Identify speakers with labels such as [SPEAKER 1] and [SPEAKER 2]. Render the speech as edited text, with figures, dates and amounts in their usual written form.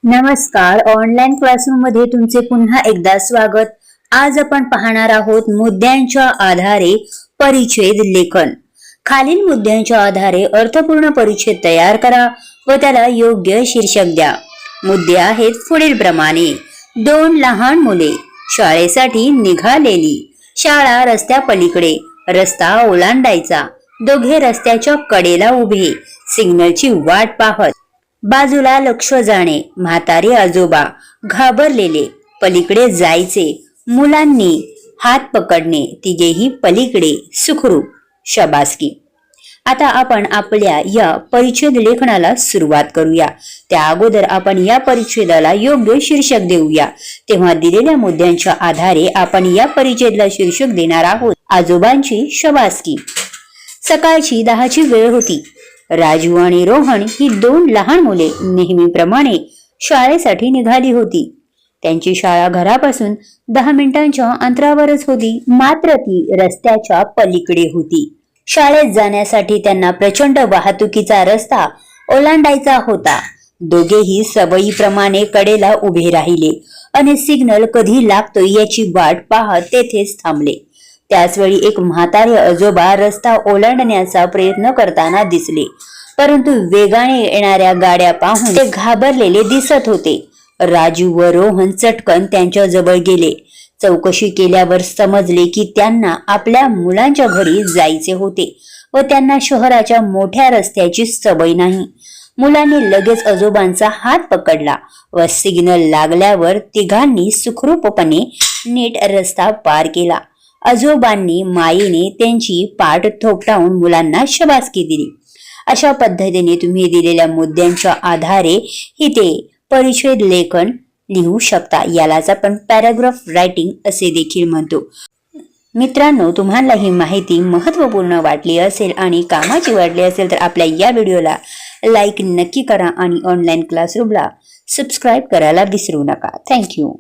[SPEAKER 1] नमस्कार, online classroom मध्ये तुमचे पुन्हा एकदा स्वागत। आज आपण पाहणार आहोत मुद्द्यांच्या आधारे परिच्छेद लेखन। खालील मुद्द्यांच्या आधारे अर्थपूर्ण परिच्छेद तयार करा व त्याला योग्य शीर्षक द्या। मुद्दे आहेत पुढील प्रमाणे। 2 लहान मुले शाळेसाठी निघालेली, शाळा रस्त्या पलीकडे, रस्ता ओलांडायचा, दोघे रस्त्याच्या कडेला उभे, सिग्नलची वाट पाहत, बाजूला लक्ष जाणे, म्हातारे आजोबा घाबरलेले, पलीकडे जायचे, मुलांनी हात पकडणे, तिघेही पलीकडे, सुखरूप, शाबासकी। आता आपण आपल्या या परिच्छेद लेखनाला सुरुवात करूया। त्या अगोदर आपण या परिच्छेदाला योग्य शीर्षक देऊया। तेव्हा दिलेल्या मुद्द्यांच्या आधारे आपण या परिच्छेदाला शीर्षक देणार आहोत आजोबांची शाबासकी। सकाळची 10ची वेळ होती। राजू आणि रोहन ही 2 लहान मुले नेहमीप्रमाणे शाळेसाठी निघाली होती। त्यांची शाळा घरापासून 10 मिनिटांच्या अंतरावरच होती, मात्र ती रस्त्याच्या पलीकडे होती। शाळेत जाण्यासाठी त्यांना प्रचंड वाहतुकीचा रस्ता ओलांडायचा होता। दोघेही सवयीप्रमाणे कडेला उभे राहिले आणि सिग्नल कधी लागतोय याची वाट पाहत तेथेच थांबले। त्याचवेळी एक म्हातारे आजोबा रस्ता ओलांडण्याचा प्रयत्न करताना दिसले, परंतु वेगाने येणाऱ्या गाड्या पाहून ते घाबरलेले दिसत होते। राजू व रोहन चटकन त्यांच्या जवळ गेले। चौकशी केल्यावर समजले की त्यांना आपल्या मुलांच्या घरी जायचे होते व त्यांना शहराच्या मोठ्या रस्त्याची सवय नाही। मुलांनी लगेच आजोबांचा हात पकडला व सिग्नल लागल्यावर तिघांनी सुखरूपपणे नीट रस्ता पार केला। आजोबांनी मायेने त्यांची पाठ थोपटावून मुलांना शाबासकी दिली। अशा पद्धतीने तुम्ही दिलेल्या मुद्द्यांच्या आधारे इथे परिच्छेद लेखन लिहू शकता। यालाच आपण पॅराग्राफ रायटिंग असे देखील म्हणतो। मित्रांनो, तुम्हाला ही माहिती महत्त्वपूर्ण वाटली असेल आणि कामाची वाटली असेल तर आपल्या या व्हिडिओला लाईक नक्की करा आणि ऑनलाईन क्लासरूमला सबस्क्राईब करायला विसरू नका। थँक्यू।